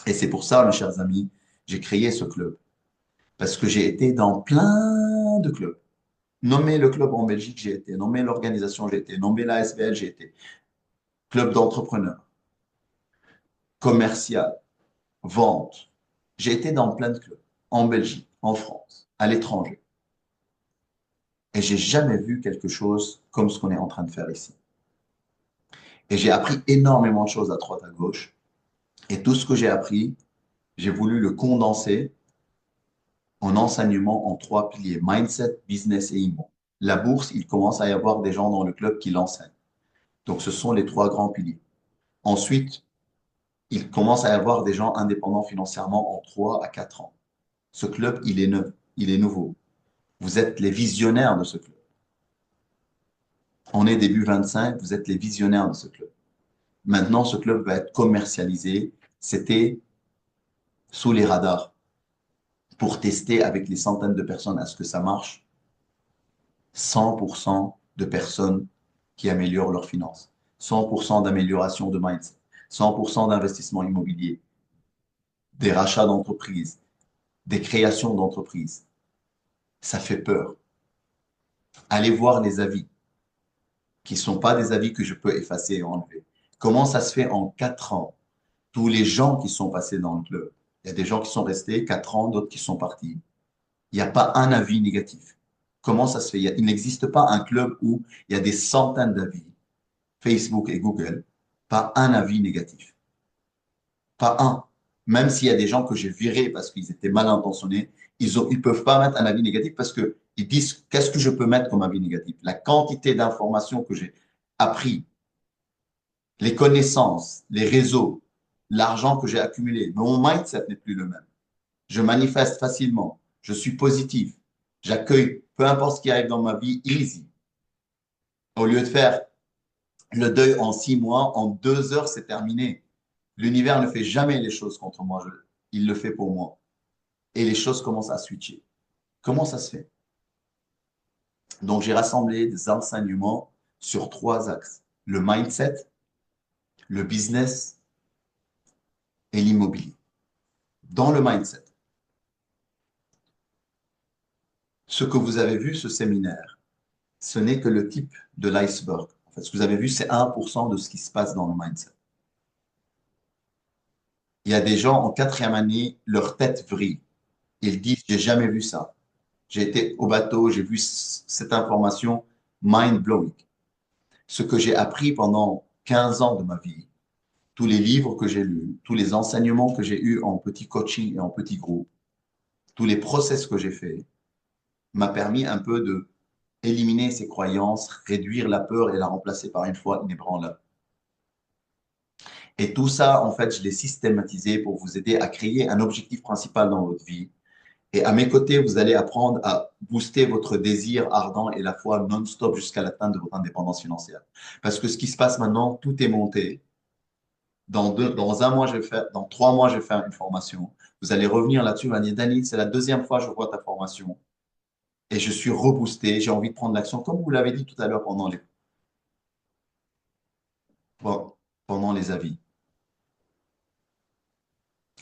Et c'est pour ça, mes chers amis, j'ai créé ce club. Parce que j'ai été dans plein de clubs. Nommez le club en Belgique, j'ai été. Nommez l'organisation, j'ai été. Nommez la SBL, j'ai été. Club d'entrepreneurs, commercial, vente. J'ai été dans plein de clubs. En Belgique, en France, à l'étranger. Et j'ai jamais vu quelque chose comme ce qu'on est en train de faire ici. Et j'ai appris énormément de choses à droite, à gauche. Et tout ce que j'ai appris, j'ai voulu le condenser en enseignement en trois piliers, mindset, business et IMO. La bourse, il commence à y avoir des gens dans le club qui l'enseignent. Donc, ce sont les trois grands piliers. Ensuite, il commence à y avoir des gens indépendants financièrement en 3 à 4 ans. Ce club, il est neuf, il est nouveau. Vous êtes les visionnaires de ce club. On est début 25, vous êtes les visionnaires de ce club. Maintenant, ce club va être commercialisé. C'était sous les radars pour tester avec les centaines de personnes à ce que ça marche. 100% de personnes qui améliorent leurs finances. 100% d'amélioration de mindset. 100% d'investissement immobilier. Des rachats d'entreprises. Des créations d'entreprises. Ça fait peur. Allez voir les avis, qui ne sont pas des avis que je peux effacer et enlever. Comment ça se fait en 4 ans? Tous les gens qui sont passés dans le club. Il y a des gens qui sont restés 4 ans, d'autres qui sont partis. Il n'y a pas un avis négatif. Comment ça se fait? Il n'existe pas un club où il y a des centaines d'avis, Facebook et Google, pas un avis négatif. Pas un. Même s'il y a des gens que j'ai virés parce qu'ils étaient mal intentionnés, ils peuvent pas mettre un avis négatif parce que ils disent qu'est-ce que je peux mettre comme avis négatif? La quantité d'informations que j'ai appris, les connaissances, les réseaux, l'argent que j'ai accumulé, mon mindset n'est plus le même. Je manifeste facilement, je suis positif, j'accueille peu importe ce qui arrive dans ma vie, easy. Au lieu de faire le deuil en 6 mois, en 2 heures, c'est terminé. L'univers ne fait jamais les choses contre moi, il le fait pour moi. Et les choses commencent à switcher. Comment ça se fait? Donc, j'ai rassemblé des enseignements sur trois axes. Le mindset, le business et l'immobilier. Dans le mindset, ce que vous avez vu, ce séminaire, ce n'est que le type de l'iceberg. En fait, ce que vous avez vu, c'est 1% de ce qui se passe dans le mindset. Il y a des gens en quatrième année, leur tête vrille. Ils disent, j'ai jamais vu ça. J'ai été au bateau, j'ai vu cette information mind-blowing. Ce que j'ai appris pendant 15 ans de ma vie, tous les livres que j'ai lus, tous les enseignements que j'ai eus en petit coaching et en petit groupe, tous les process que j'ai faits, m'a permis un peu de éliminer ces croyances, réduire la peur et la remplacer par une foi inébranlable. Et tout ça, en fait, je l'ai systématisé pour vous aider à créer un objectif principal dans votre vie. Et à mes côtés, vous allez apprendre à booster votre désir ardent et la foi non-stop jusqu'à l'atteinte de votre indépendance financière. Parce que ce qui se passe maintenant, tout est monté. Dans un mois, je vais faire, dans 3 mois, je vais faire une formation. Vous allez revenir là-dessus, vous allez dire, Dani, c'est la deuxième fois que je vois ta formation. Et je suis reboosté, j'ai envie de prendre l'action, comme vous l'avez dit tout à l'heure bon, pendant les avis.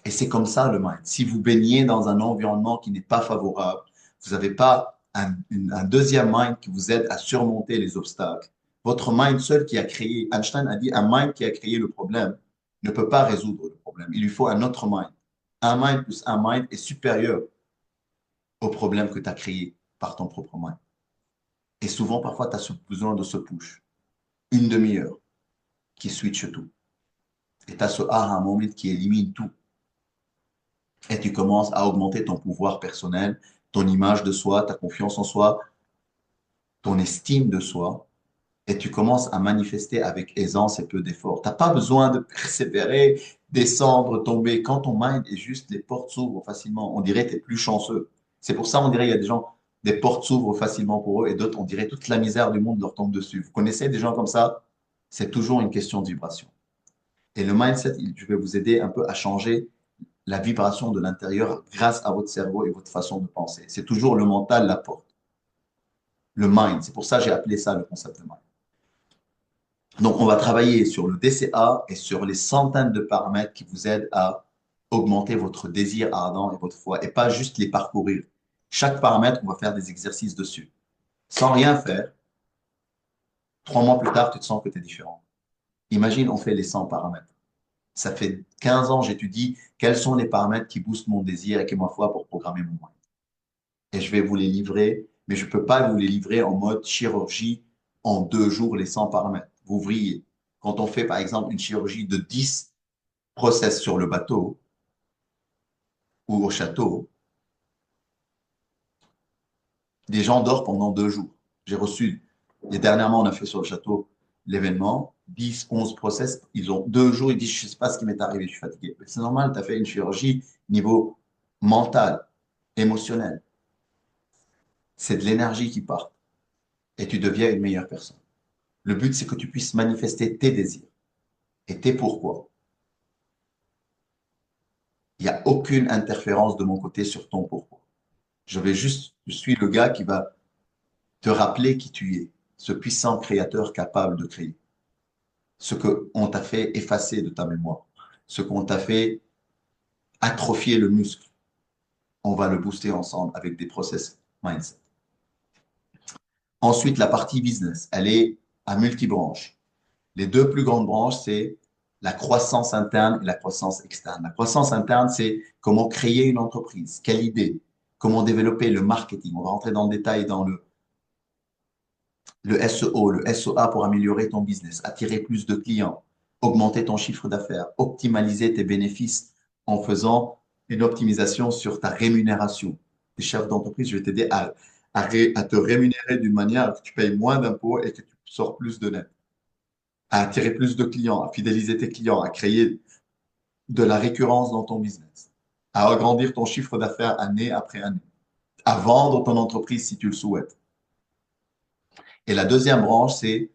Et c'est comme ça le mind. Si vous baignez dans un environnement qui n'est pas favorable, vous n'avez pas un deuxième mind qui vous aide à surmonter les obstacles. Votre mind seul qui a créé, Einstein a dit, un mind qui a créé le problème ne peut pas résoudre le problème. Il lui faut un autre mind. Un mind plus un mind est supérieur au problème que tu as créé par ton propre mind. Et souvent, parfois, tu as besoin de ce push. Une demi-heure qui switch tout. Et tu as ce aha moment qui élimine tout. Et tu commences à augmenter ton pouvoir personnel, ton image de soi, ta confiance en soi, ton estime de soi, et tu commences à manifester avec aisance et peu d'effort. Tu n'as pas besoin de persévérer, descendre, tomber. Quand ton mind est juste, les portes s'ouvrent facilement. On dirait que tu es plus chanceux. C'est pour ça, on dirait qu'il y a des gens, des portes s'ouvrent facilement pour eux, et d'autres, on dirait toute la misère du monde leur tombe dessus. Vous connaissez des gens comme ça? C'est toujours une question de vibration. Et le mindset, je vais vous aider un peu à changer la vibration de l'intérieur grâce à votre cerveau et votre façon de penser. C'est toujours le mental la porte, le mind. C'est pour ça que j'ai appelé ça le concept de mind. Donc, on va travailler sur le DCA et sur les centaines de paramètres qui vous aident à augmenter votre désir ardent et votre foi et pas juste les parcourir. Chaque paramètre, on va faire des exercices dessus. Sans rien faire, 3 mois plus tard, tu te sens que tu es différent. Imagine, on fait les 100 paramètres. Ça fait 15 ans, j'étudie quels sont les paramètres qui boostent mon désir et qui ma foi pour programmer mon mind. Et je vais vous les livrer, mais je ne peux pas vous les livrer en mode chirurgie en 2 jours, les 100 paramètres. Vous voyez, quand on fait par exemple une chirurgie de 10 process sur le bateau ou au château, des gens dorment pendant 2 jours. J'ai reçu, et dernièrement, on a fait sur le château l'événement, 10, 11 process, ils ont 2 jours, ils disent, je ne sais pas ce qui m'est arrivé, je suis fatigué. C'est normal, tu as fait une chirurgie niveau mental, émotionnel. C'est de l'énergie qui part et tu deviens une meilleure personne. Le but, c'est que tu puisses manifester tes désirs et tes pourquoi. Il n'y a aucune interférence de mon côté sur ton pourquoi. Je suis le gars qui va te rappeler qui tu es, ce puissant créateur capable de créer. Ce qu'on t'a fait effacer de ta mémoire, ce qu'on t'a fait atrophier le muscle, on va le booster ensemble avec des process mindset. Ensuite, la partie business, elle est à multibranches. Les 2 plus grandes branches, c'est la croissance interne et la croissance externe. La croissance interne, c'est comment créer une entreprise, quelle idée, comment développer le marketing. On va rentrer dans le détail dans le SEO, le SOA pour améliorer ton business, attirer plus de clients, augmenter ton chiffre d'affaires, optimaliser tes bénéfices en faisant une optimisation sur ta rémunération. Les chefs d'entreprise, je vais t'aider à te rémunérer d'une manière que tu payes moins d'impôts et que tu sors plus de net, à attirer plus de clients, à fidéliser tes clients, à créer de la récurrence dans ton business, à agrandir ton chiffre d'affaires année après année, à vendre ton entreprise si tu le souhaites. Et la deuxième branche, c'est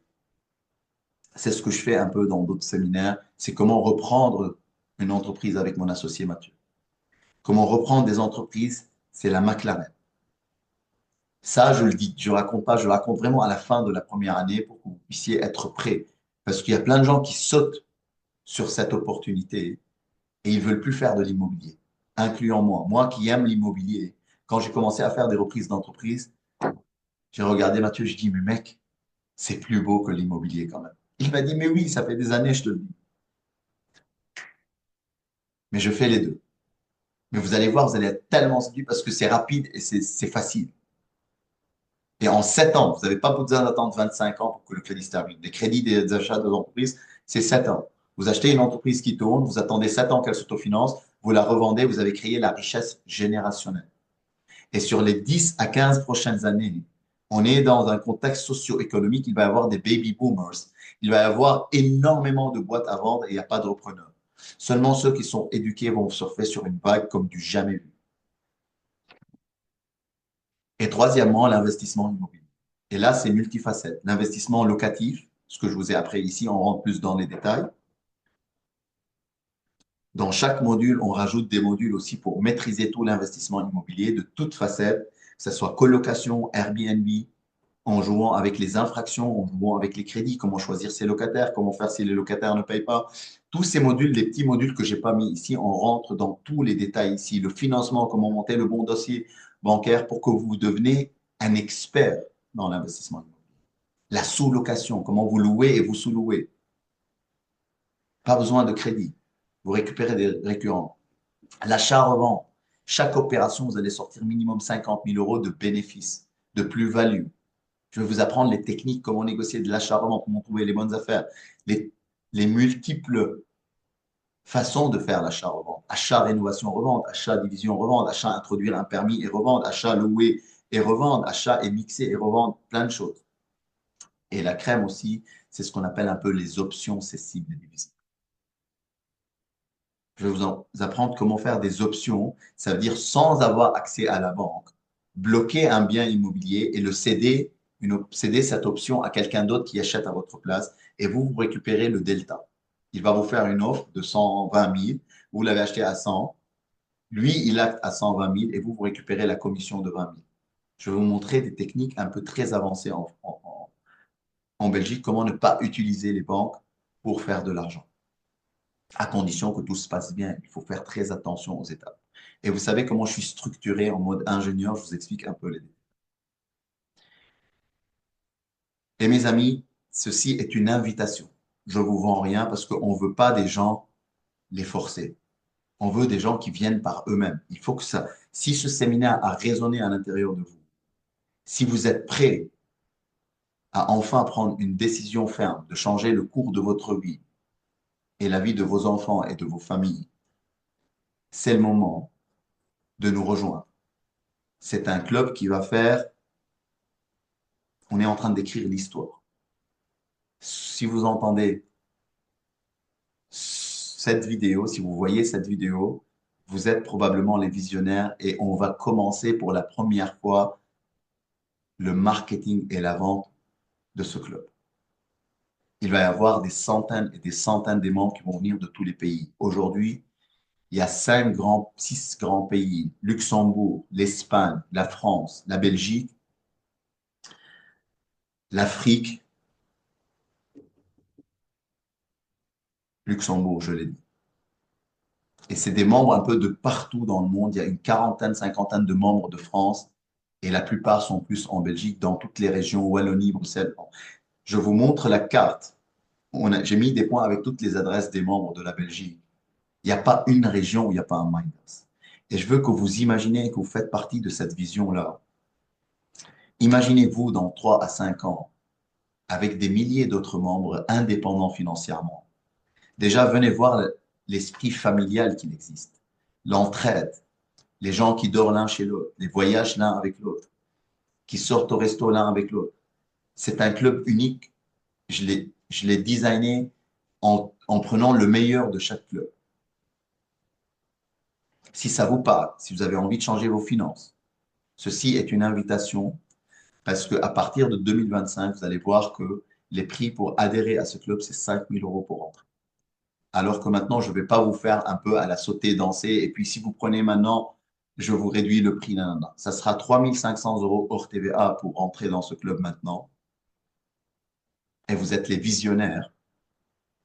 ce que je fais un peu dans d'autres séminaires, c'est comment reprendre une entreprise avec mon associé Mathieu. Comment reprendre des entreprises, c'est la McLaren. Ça, je le dis, je ne raconte pas, je le raconte vraiment à la fin de la première année pour que vous puissiez être prêts. Parce qu'il y a plein de gens qui sautent sur cette opportunité et ils ne veulent plus faire de l'immobilier, incluant moi. Moi qui aime l'immobilier, quand j'ai commencé à faire des reprises d'entreprise, j'ai regardé Mathieu, je dis, mais mec, c'est plus beau que l'immobilier quand même. Il m'a dit, mais oui, ça fait des années, je te le dis. Mais je fais les deux. Mais vous allez voir, vous allez être tellement séduit parce que c'est rapide et c'est facile. Et en 7 ans, vous n'avez pas besoin d'attendre 25 ans pour que le crédit se termine. Les crédits des achats de l'entreprise, c'est 7 ans. Vous achetez une entreprise qui tourne, vous attendez 7 ans qu'elle s'autofinance, vous la revendez, vous avez créé la richesse générationnelle. Et sur les 10 à 15 prochaines années, on est dans un contexte socio-économique, il va y avoir des baby boomers, il va y avoir énormément de boîtes à vendre et il n'y a pas de repreneurs. Seulement ceux qui sont éduqués vont surfer sur une vague comme du jamais vu. Et troisièmement, l'investissement immobilier. Et là, c'est multifacette. L'investissement locatif, ce que je vous ai appris ici, on rentre plus dans les détails. Dans chaque module, on rajoute des modules aussi pour maîtriser tout l'investissement immobilier de toutes facettes, que ce soit colocation, Airbnb, en jouant avec les infractions, en jouant avec les crédits, comment choisir ses locataires, comment faire si les locataires ne payent pas. Tous ces modules, les petits modules que je n'ai pas mis ici, on rentre dans tous les détails ici. Le financement, comment monter le bon dossier bancaire pour que vous deveniez un expert dans l'investissement immobilier. La sous-location, comment vous louez et vous sous-louez. Pas besoin de crédit. Vous récupérez des récurrents. L'achat-revente. Chaque opération, vous allez sortir minimum 50 000 euros de bénéfices, de plus-value. Je vais vous apprendre les techniques, comment négocier de l'achat-revente, comment trouver les bonnes affaires, les, les multiples façons de faire l'achat-revente. Achat, rénovation, revente, achat, division, revente, achat, introduire un permis et revendre, achat, louer et revendre, achat et mixer et revendre, plein de choses. Et la crème aussi, c'est ce qu'on appelle un peu les options cessibles et divisibles. Je vais vous apprendre comment faire des options, ça veut dire sans avoir accès à la banque, bloquer un bien immobilier et le céder, céder cette option à quelqu'un d'autre qui achète à votre place et vous récupérez le delta. Il va vous faire une offre de 120 000, vous l'avez acheté à 100, lui, il acte à 120 000 et vous récupérez la commission de 20 000. Je vais vous montrer des techniques un peu très avancées en Belgique, comment ne pas utiliser les banques pour faire de l'argent. à condition que tout se passe bien. Il faut faire très attention aux étapes. Et vous savez comment je suis structuré en mode ingénieur, je vous explique un peu les détails. Et mes amis, ceci est une invitation. Je ne vous vends rien parce qu'on ne veut pas des gens les forcer. On veut des gens qui viennent par eux-mêmes. Il faut que ça, si ce séminaire a résonné à l'intérieur de vous, si vous êtes prêt à enfin prendre une décision ferme de changer le cours de votre vie et la vie de vos enfants et de vos familles, c'est le moment de nous rejoindre. C'est un club qui va faire, on est en train d'écrire l'histoire. Si vous entendez cette vidéo, si vous voyez cette vidéo, vous êtes probablement les visionnaires et on va commencer pour la première fois le marketing et la vente de ce club. Il va y avoir des centaines et des centaines de membres qui vont venir de tous les pays. Aujourd'hui, il y a six grands pays, Luxembourg, l'Espagne, la France, la Belgique, l'Afrique, Luxembourg, je l'ai dit. Et c'est des membres un peu de partout dans le monde. Il y a une quarantaine, cinquantaine de membres de France et la plupart sont plus en Belgique, dans toutes les régions, Wallonie, Bruxelles. Je vous montre la carte. J'ai mis des points avec toutes les adresses des membres de la Belgique. Il n'y a pas une région où il n'y a pas un Minders. Et je veux que vous imaginez que vous faites partie de cette vision-là. Imaginez-vous dans 3 à 5 ans avec des milliers d'autres membres indépendants financièrement. Déjà, venez voir l'esprit familial qu'il existe, l'entraide, les gens qui dorment l'un chez l'autre, les voyages l'un avec l'autre, qui sortent au resto l'un avec l'autre. C'est un club unique. Je l'ai designé en prenant le meilleur de chaque club. Si ça vous parle, si vous avez envie de changer vos finances, ceci est une invitation parce qu'à partir de 2025, vous allez voir que les prix pour adhérer à ce club, c'est 5 000 euros pour entrer. Alors que maintenant, je ne vais pas vous faire un peu à la sauter, danser. Et puis, si vous prenez maintenant, je vous réduis le prix. Non, non, non. Ça sera 3 500 euros hors TVA pour entrer dans ce club maintenant. Et vous êtes les visionnaires.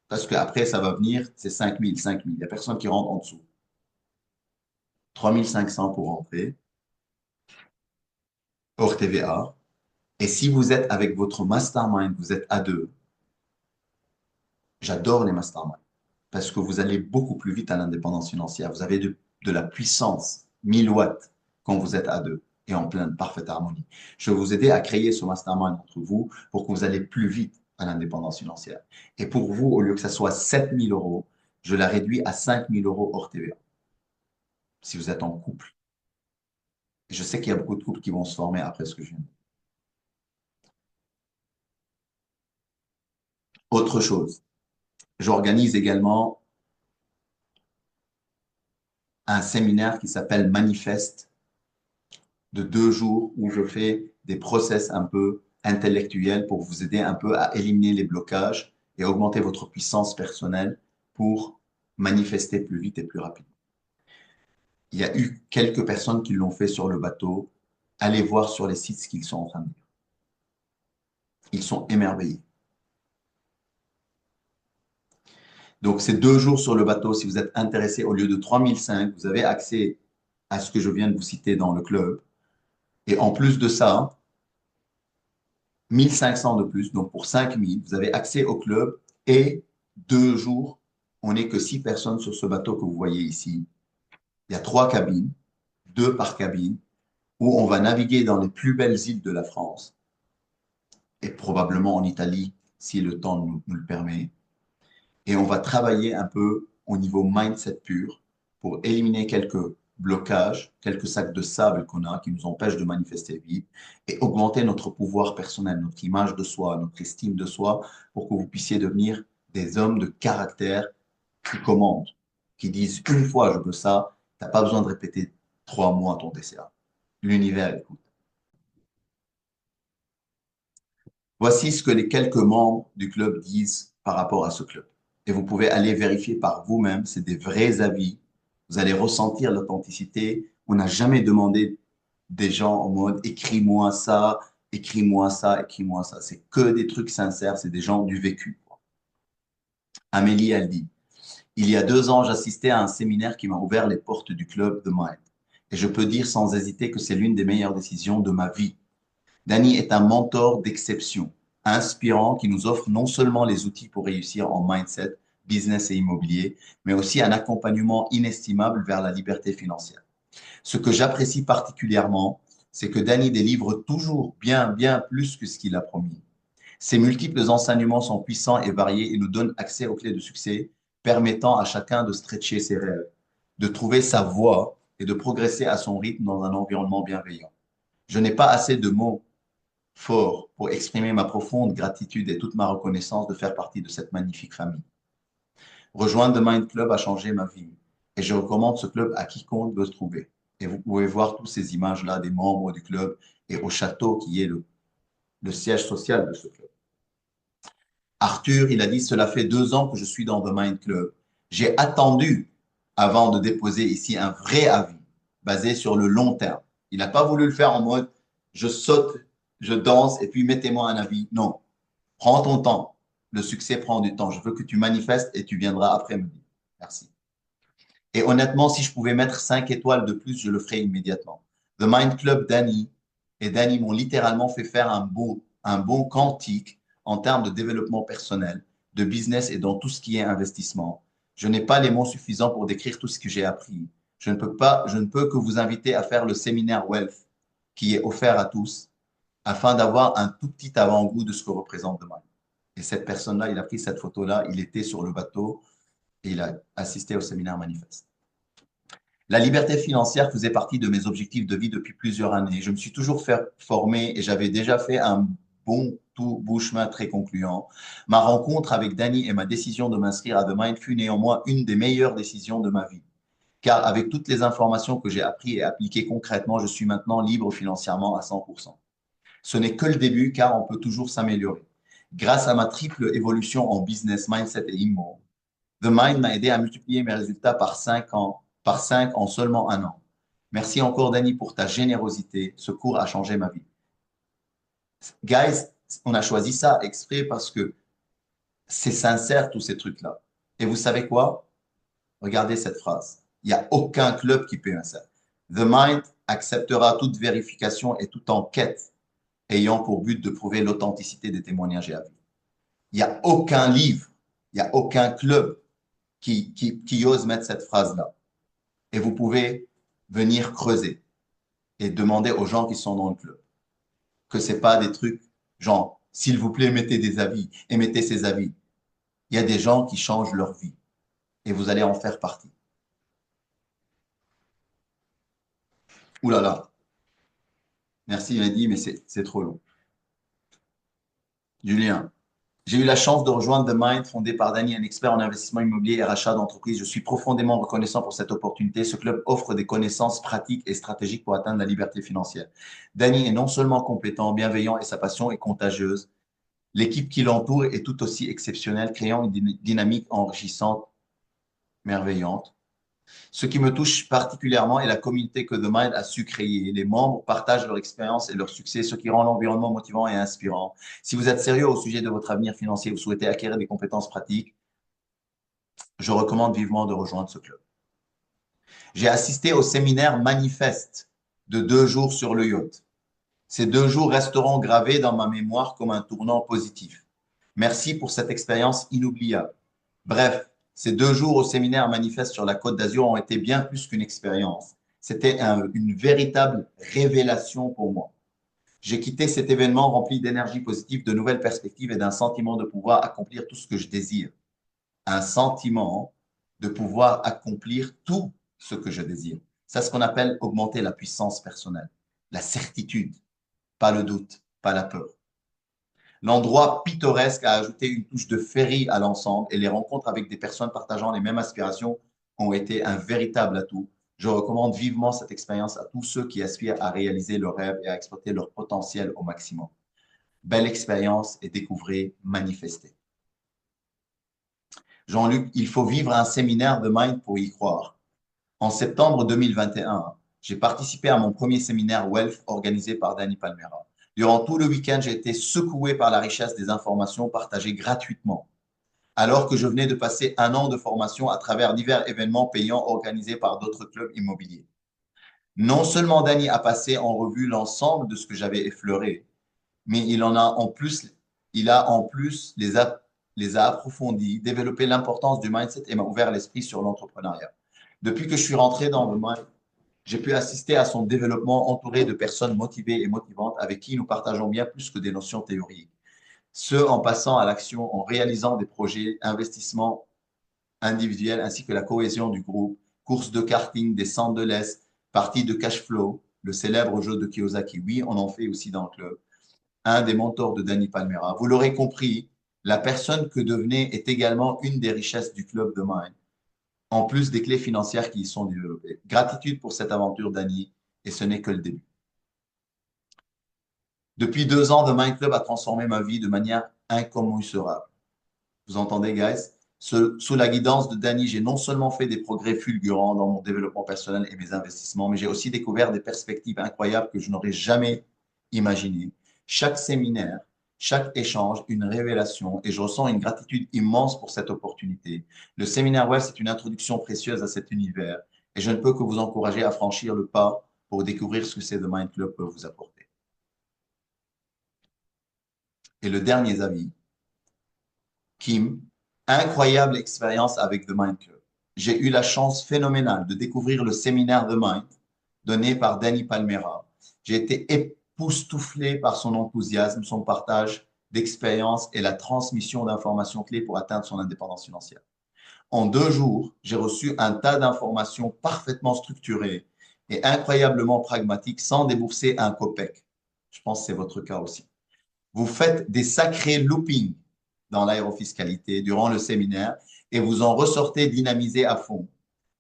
Parce qu'après, ça va venir, c'est 5 000, 5 000. Il n'y a personne qui rentre en dessous. 3 500 pour entrer, hors TVA. Et si vous êtes avec votre mastermind, vous êtes à deux, j'adore les masterminds parce que vous allez beaucoup plus vite à l'indépendance financière. Vous avez de la puissance, 1000 watts, quand vous êtes à deux et en pleine parfaite harmonie. Je vais vous aider à créer ce mastermind entre vous pour que vous allez plus vite à l'indépendance financière. Et pour vous, au lieu que ça soit 7 000 euros, je la réduis à 5 000 euros hors TVA si vous êtes en couple. Et je sais qu'il y a beaucoup de couples qui vont se former après ce que je viens de dire. Autre chose, j'organise également un séminaire qui s'appelle Manifeste de 2 jours où je fais des process un peu intellectuels pour vous aider un peu à éliminer les blocages et augmenter votre puissance personnelle pour manifester plus vite et plus rapidement. Il y a eu quelques personnes qui l'ont fait sur le bateau. Allez voir sur les sites ce qu'ils sont en train de dire. Ils sont émerveillés. Donc, ces 2 jours sur le bateau, si vous êtes intéressé, au lieu de 3005, vous avez accès à ce que je viens de vous citer dans le club. Et en plus de ça, 1500 de plus, donc pour 5000, vous avez accès au club et 2 jours, on n'est que 6 personnes sur ce bateau que vous voyez ici. Il y a 3 cabines, 2 par cabine, où on va naviguer dans les plus belles îles de la France et probablement en Italie, si le temps nous le permet. Et on va travailler un peu au niveau mindset pur pour éliminer quelques blocages, quelques sacs de sable qu'on a qui nous empêchent de manifester vite et augmenter notre pouvoir personnel, notre image de soi, notre estime de soi pour que vous puissiez devenir des hommes de caractère qui commandent, qui disent une fois je veux ça, tu n'as pas besoin de répéter 3 mois ton DCA. L'univers écoute. Voici ce que les quelques membres du club disent par rapport à ce club. Et vous pouvez aller vérifier par vous-même, c'est des vrais avis. Vous allez ressentir l'authenticité. On n'a jamais demandé des gens en mode écris-moi ça, écris-moi ça, écris-moi ça. C'est que des trucs sincères, c'est des gens du vécu. Amélie, elle dit, Il y a 2 ans, j'assistais à un séminaire qui m'a ouvert les portes du club The Mind. Et je peux dire sans hésiter que c'est l'une des meilleures décisions de ma vie. Danny est un mentor d'exception, inspirant, qui nous offre non seulement les outils pour réussir en mindset, business et immobilier, mais aussi un accompagnement inestimable vers la liberté financière. Ce que j'apprécie particulièrement, c'est que Danny délivre toujours bien plus que ce qu'il a promis. Ses multiples enseignements sont puissants et variés et nous donnent accès aux clés de succès, permettant à chacun de stretcher ses rêves, de trouver sa voie et de progresser à son rythme dans un environnement bienveillant. Je n'ai pas assez de mots forts pour exprimer ma profonde gratitude et toute ma reconnaissance de faire partie de cette magnifique famille. Rejoindre The Mind Club a changé ma vie et je recommande ce club à quiconque veut se trouver. Et vous pouvez voir toutes ces images-là des membres du club et au château qui est le siège social de ce club. Arthur, il a dit, cela fait 2 ans que je suis dans The Mind Club. J'ai attendu avant de déposer ici un vrai avis basé sur le long terme. Il n'a pas voulu le faire en mode je saute, je danse et puis mettez-moi un avis. Non, prends ton temps. Le succès prend du temps. Je veux que tu manifestes et tu viendras après me dire. Merci. Et honnêtement, si je pouvais mettre 5 étoiles de plus, je le ferais immédiatement. The Mind Club Danny et Danny m'ont littéralement fait faire un bon quantique en termes de développement personnel, de business et dans tout ce qui est investissement. Je n'ai pas les mots suffisants pour décrire tout ce que j'ai appris. Je ne peux que vous inviter à faire le séminaire Wealth qui est offert à tous afin d'avoir un tout petit avant-goût de ce que représente The Mind. Et cette personne-là, il a pris cette photo-là, il était sur le bateau et il a assisté au séminaire manifeste. La liberté financière faisait partie de mes objectifs de vie depuis plusieurs années. Je me suis toujours fait former et j'avais déjà fait un bon bout chemin très concluant. Ma rencontre avec Danny et ma décision de m'inscrire à The Mind fut néanmoins une des meilleures décisions de ma vie. Car avec toutes les informations que j'ai apprises et appliquées concrètement, je suis maintenant libre financièrement à 100%. Ce n'est que le début car on peut toujours s'améliorer. Grâce à ma triple évolution en business, mindset et immo, The Mind m'a aidé à multiplier mes résultats par 5 en seulement un an. Merci encore, Danny, pour ta générosité. Ce cours a changé ma vie. Guys, on a choisi ça exprès parce que c'est sincère, tous ces trucs-là. Et vous savez quoi? Regardez cette phrase. Il n'y a aucun club qui peut ça. The Mind acceptera toute vérification et toute enquête ayant pour but de prouver l'authenticité des témoignages et avis. Il n'y a aucun livre, il n'y a aucun club qui ose mettre cette phrase-là. Et vous pouvez venir creuser et demander aux gens qui sont dans le club que ce n'est pas des trucs genre, s'il vous plaît, mettez des avis et mettez ces avis. Il y a des gens qui changent leur vie et vous allez en faire partie. Ouh là là, merci Mehdi, mais c'est trop long. Julien, j'ai eu la chance de rejoindre The Mind, fondé par Danny, un expert en investissement immobilier et rachat d'entreprise. Je suis profondément reconnaissant pour cette opportunité. Ce club offre des connaissances pratiques et stratégiques pour atteindre la liberté financière. Danny est non seulement compétent, bienveillant et sa passion est contagieuse. L'équipe qui l'entoure est tout aussi exceptionnelle, créant une dynamique enrichissante, merveillante. Ce qui me touche particulièrement est la communauté que The Mind a su créer. Les membres partagent leur expérience et leur succès, ce qui rend l'environnement motivant et inspirant. Si vous êtes sérieux au sujet de votre avenir financier, vous souhaitez acquérir des compétences pratiques, je recommande vivement de rejoindre ce club. J'ai assisté au séminaire Manifeste de 2 jours sur le yacht. Ces 2 jours resteront gravés dans ma mémoire comme un tournant positif. Merci pour cette expérience inoubliable. Bref, ces 2 jours au séminaire Manifeste sur la Côte d'Azur ont été bien plus qu'une expérience. C'était une véritable révélation pour moi. J'ai quitté cet événement rempli d'énergie positive, de nouvelles perspectives et d'un sentiment de pouvoir accomplir tout ce que je désire. Un sentiment de pouvoir accomplir tout ce que je désire. C'est ce qu'on appelle augmenter la puissance personnelle, la certitude, pas le doute, pas la peur. L'endroit pittoresque a ajouté une touche de féerie à l'ensemble et les rencontres avec des personnes partageant les mêmes aspirations ont été un véritable atout. Je recommande vivement cette expérience à tous ceux qui aspirent à réaliser leurs rêves et à exploiter leur potentiel au maximum. Belle expérience et découvrez, manifestez. Jean-Luc, il faut vivre un séminaire de Mind pour y croire. En septembre 2021, j'ai participé à mon premier séminaire Wealth organisé par Danny Palmera. Durant tout le week-end, j'ai été secoué par la richesse des informations partagées gratuitement. alors que je venais de passer un an de formation à travers divers événements payants organisés par d'autres clubs immobiliers. Non seulement Danny a passé en revue l'ensemble de ce que j'avais effleuré, mais il a en plus les a approfondis, développé l'importance du mindset et m'a ouvert l'esprit sur l'entrepreneuriat. Depuis que je suis rentré dans le mind, j'ai pu assister à son développement entouré de personnes motivées et motivantes avec qui nous partageons bien plus que des notions théoriques. Ce, en passant à l'action, en réalisant des projets, investissements individuels ainsi que la cohésion du groupe, courses de karting, des centres de l'Est, parties de cash flow, le célèbre jeu de Kiyosaki. Oui, on en fait aussi dans le club. Un des mentors de Danny Palmera. Vous l'aurez compris, la personne que devenez est également une des richesses du club de Mind, en plus des clés financières qui y sont développées. Gratitude pour cette aventure, Danny, et ce n'est que le début. Depuis 2 ans, The Mind Club a transformé ma vie de manière incommensurable. Vous entendez, guys? Sous la guidance de Danny, j'ai non seulement fait des progrès fulgurants dans mon développement personnel et mes investissements, mais j'ai aussi découvert des perspectives incroyables que je n'aurais jamais imaginées. Chaque séminaire, chaque échange, une révélation, et je ressens une gratitude immense pour cette opportunité. Le séminaire web, c'est une introduction précieuse à cet univers, et je ne peux que vous encourager à franchir le pas pour découvrir ce que c'est The Mind Club peut vous apporter. Et le dernier avis, Kim, incroyable expérience avec The Mind Club. J'ai eu la chance phénoménale de découvrir le séminaire The Mind donné par Danny Palmera. J'ai été époustouflé par son enthousiasme, son partage d'expérience et la transmission d'informations clés pour atteindre son indépendance financière. En 2 jours, j'ai reçu un tas d'informations parfaitement structurées et incroyablement pragmatiques sans débourser un copec. Je pense que c'est votre cas aussi. Vous faites des sacrés loopings dans l'aérofiscalité durant le séminaire et vous en ressortez dynamisé à fond,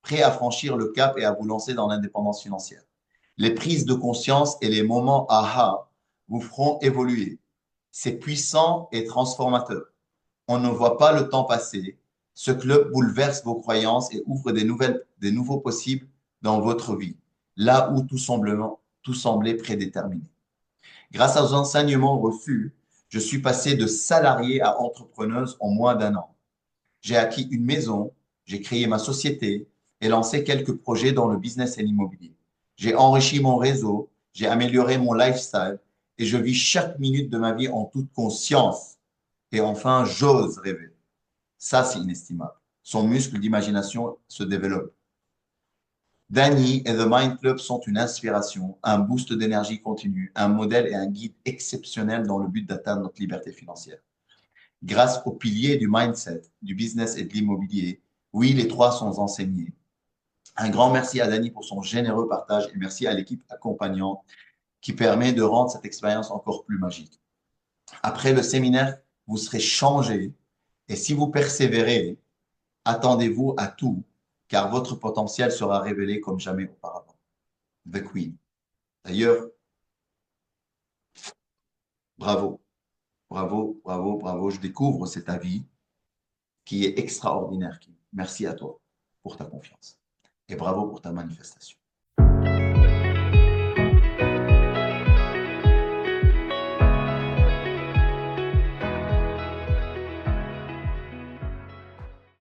prêt à franchir le cap et à vous lancer dans l'indépendance financière. Les prises de conscience et les moments aha vous feront évoluer. C'est puissant et transformateur. On ne voit pas le temps passer. Ce club bouleverse vos croyances et ouvre des nouveaux possibles dans votre vie, là où tout semblait prédéterminé. Grâce aux enseignements reçus, je suis passé de salarié à entrepreneuse en moins d'un an. J'ai acquis une maison, j'ai créé ma société et lancé quelques projets dans le business et l'immobilier. J'ai enrichi mon réseau, j'ai amélioré mon lifestyle et je vis chaque minute de ma vie en toute conscience. Et enfin, j'ose rêver. Ça, c'est inestimable. Son muscle d'imagination se développe. Danny et The Mind Club sont une inspiration, un boost d'énergie continue, un modèle et un guide exceptionnel dans le but d'atteindre notre liberté financière. Grâce aux piliers du mindset, du business et de l'immobilier, oui, les trois sont enseignés. Un grand merci à Danny pour son généreux partage et merci à l'équipe accompagnante qui permet de rendre cette expérience encore plus magique. Après le séminaire, vous serez changé et si vous persévérez, attendez-vous à tout car votre potentiel sera révélé comme jamais auparavant. The Queen. D'ailleurs, bravo, bravo, bravo, bravo. Je découvre cet avis qui est extraordinaire. Merci à toi pour ta confiance et bravo pour ta manifestation.